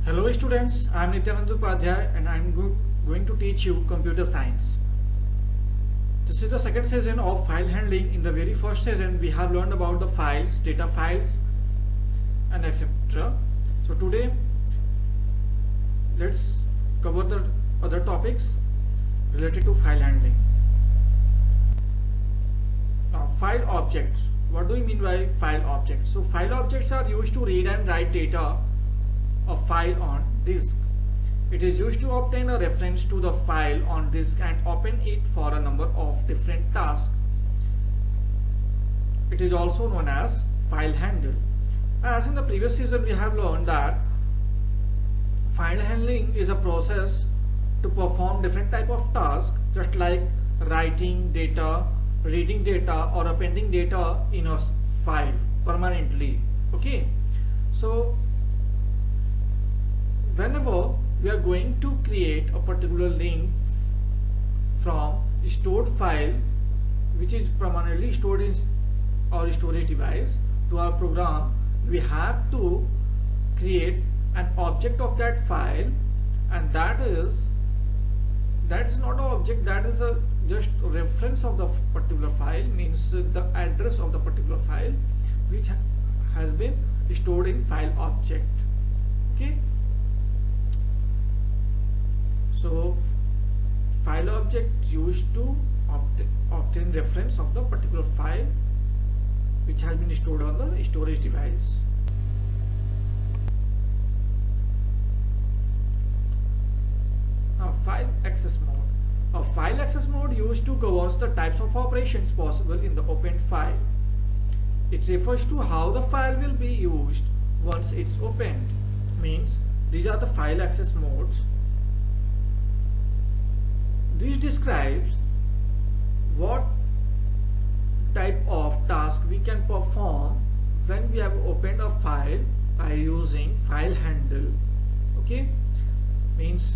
Hello students, I am Nityanand Upadhyay and I am going to teach you computer science. This is the second session of file handling. In the very first session we have learned about the files, data files and etc. So today let's cover the other topics related to file handling. Now file objects. What do we mean by file objects? So file objects are used to read and write data of file on disk. It is used to obtain a reference to the file on disk and open it for a number of different tasks. It is also known as file handle. As in the previous session we have learned that file handling is a process to perform different type of tasks, just like writing data, reading data or appending data in a file permanently. Okay, so whenever we are going to create a particular link from stored file which is permanently stored in our storage device to our program, we have to create an object of that file, and that is not an object, that is a just reference of the particular file, means the address of the particular file which has been stored in file object. Okay, so file object used to obtain reference of the particular file which has been stored on the storage device. Now file access mode. A file access mode used to govern the types of operations possible in the opened file. It refers to how the file will be used once it's opened. Means these are the file access modes. This describes what type of task we can perform when we have opened a file by using file handle. Okay, means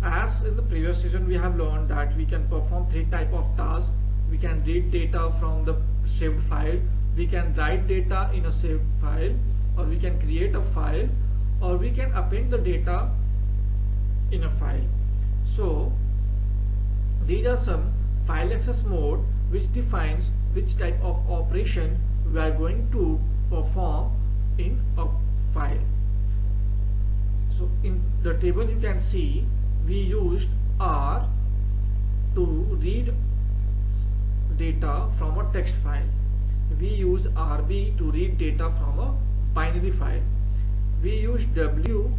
as in the previous session we have learned that we can perform three type of tasks. We can read data from the saved file, we can write data in a saved file, or we can create a file, or we can append the data in a file. So these are some file access mode which defines which type of operation we are going to perform in a file. So in the table you can see we used R to read data from a text file. We used RB to read data from a binary file. We used W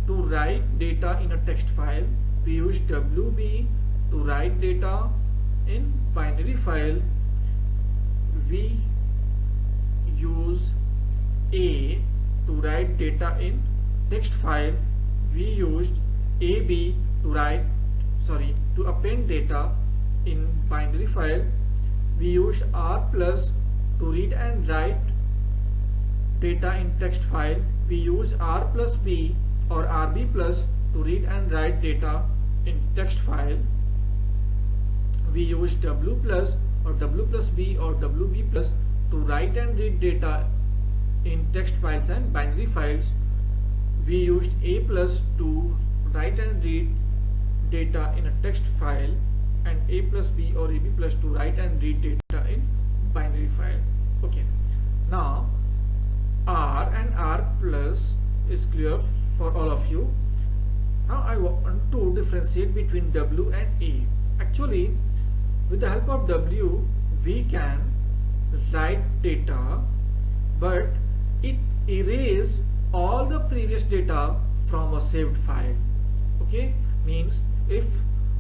to write data in a text file. We used WB to write data in binary file. We use A to write data in text file. We used AB to append data in binary file. We used R plus to read and write data in text file. We use R plus B or RB plus to read and write data in text file. We use W plus or W plus B or WB plus to write and read data in text files and binary files. We used A plus to write and read data in a text file, and A plus B or AB plus to write and read data in binary file. Okay, now R and R plus is clear for all of you. Now I want to differentiate between W and A. Actually, with the help of W we can write data, but it erases all the previous data from a saved file. Okay, means if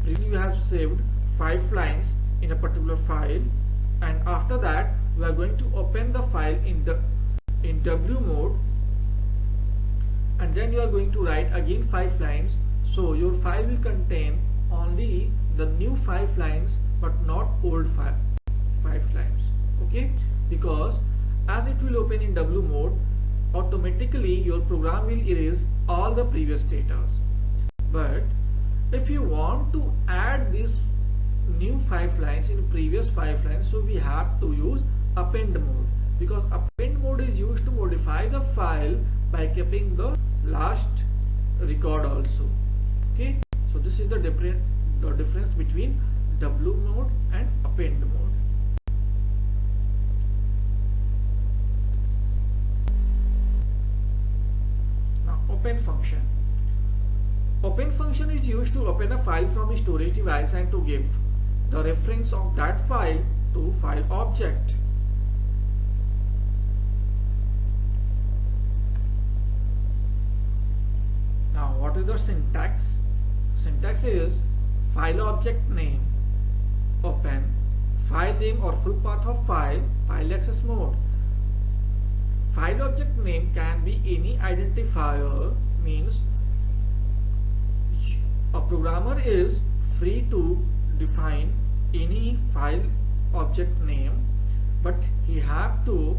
you have saved 5 lines in a particular file, and after that we are going to open the file in W mode, and then you are going to write again 5 lines, so your file will contain only the new 5 lines but not old 5 lines. Okay, because as it will open in W mode, automatically your program will erase all the previous data. But if you want to add these new 5 lines in previous 5 lines, so we have to use append mode, because append mode is used to modify the file by keeping the last record also. Okay, so this is the difference between W mode and append mode. Now open function. Open function is used to open a file from a storage device and to give the reference of that file to file object. Now what is the syntax? Syntax is file object name, open, file name or full path of file, file access mode. File object name can be any identifier, means a programmer is free to define any file object name, but he have to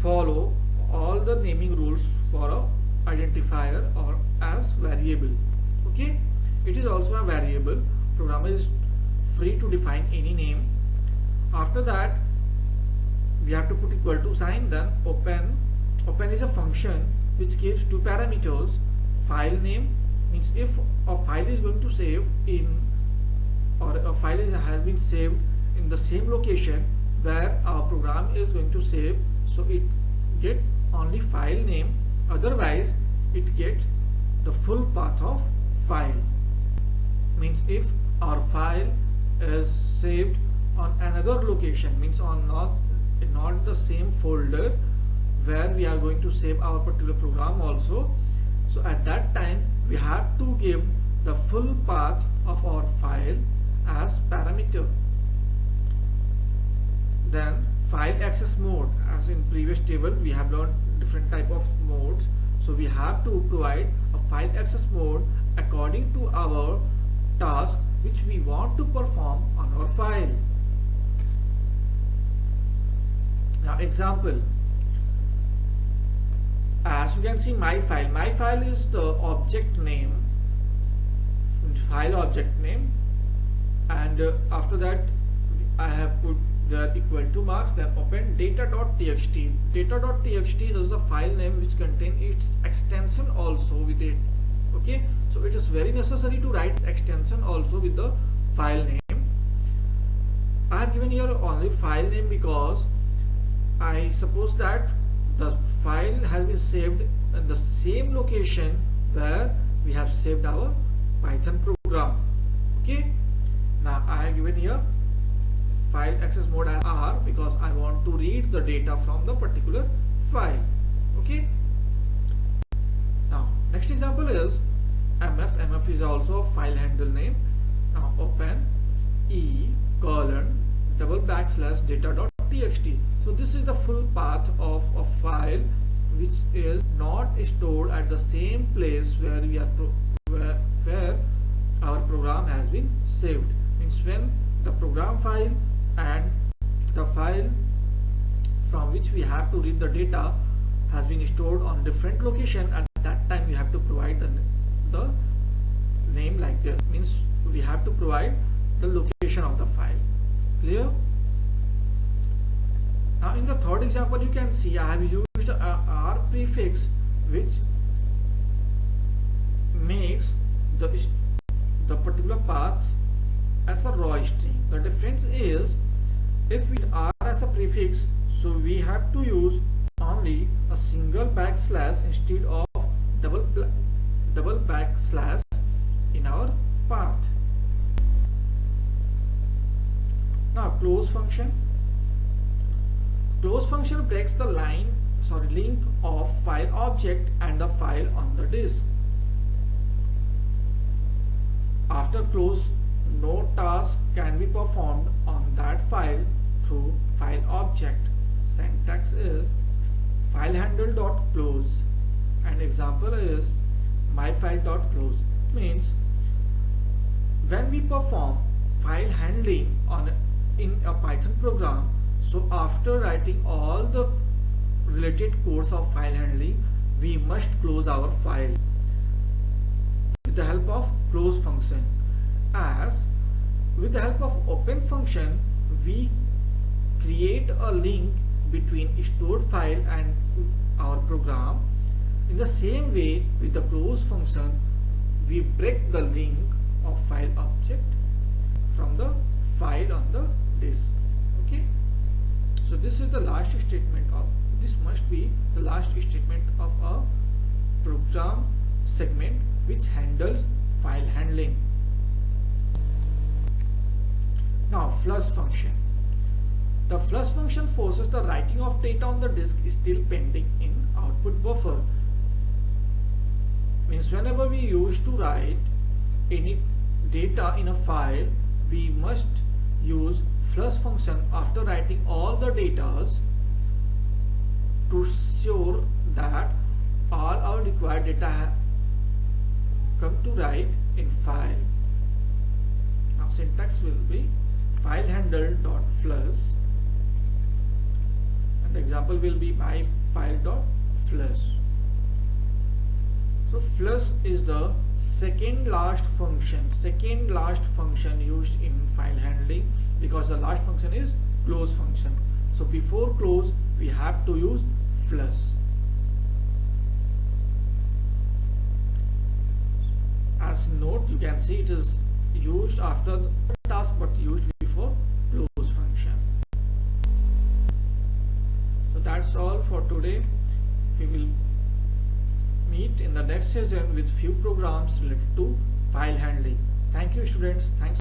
follow all the naming rules for a identifier or as variable. Okay, it is also a variable. Programmer is free to define any name. After that we have to put equal to sign, then open. Open is a function which gives two parameters. File name means if a file is going to save in, or a file has been saved in the same location where our program is going to save, so it get only file name, otherwise it gets the full path of file. Means if our file is saved on another location, means on not the same folder where we are going to save our particular program also, so at that time we have to give the full path of our file as parameter. Then file access mode, as in previous table we have learned different type of modes, so we have to provide a file access mode according to our task which we want to perform on our file. Now example, as you can see, my file is the object name, file object name, and after that I have put the equal to marks, then open data.txt. Data.txt is the file name which contains its extension also with it. Okay, so it is very necessary to write extension also with the file name. I have given here only file name because I suppose that the file has been saved in the same location where we have saved our Python program. Okay, now I have given here file access mode as R because I want to read the data from the particular file. Okay, now next example is mf is also a file handle name. Now open data.txt. so this is the full path of a file which is not stored at the same place where we are where our program has been saved. Means when the program file and the file from which we have to read the data has been stored on different location, at that time we have to provide the name like this. Means we have to provide the location of the file. Clear? Now in the third example you can see I have used a R prefix which makes the particular path as a raw string. The difference is if we R as a prefix, so we have to use only a single backslash instead of double backslash in our path. Now close function. Close function breaks the link of file object and the file on the disk. After close, no task can be performed on that file through file object. Syntax is file handle.close and example is myfile.close. Means when we perform file handling in a Python program, so after writing all the related codes of file handling, we must close our file with the help of close function. As with the help of open function, we create a link between stored file and our program, In the same way, with the close function, we break the link of file object from the file on the disk. Okay, so this is the last statement of this must be the last statement of a program segment which handles file handling. Now, flush function. The flush function forces the writing of data on the disk is still pending in output buffer. Means whenever we used to write any data in a file, we must use flush function after writing all the data to ensure that all our required data come to write in file. Now syntax will be file handle dot flush, and the example will be my file dot flush. So flush is the second last function used in file handling, because the last function is close function. So before close we have to use flush. As note, you can see it is used after the task but used before close function. So that's all for today. We will meet in the next session with few programs related to file handling. Thank you students. Thanks.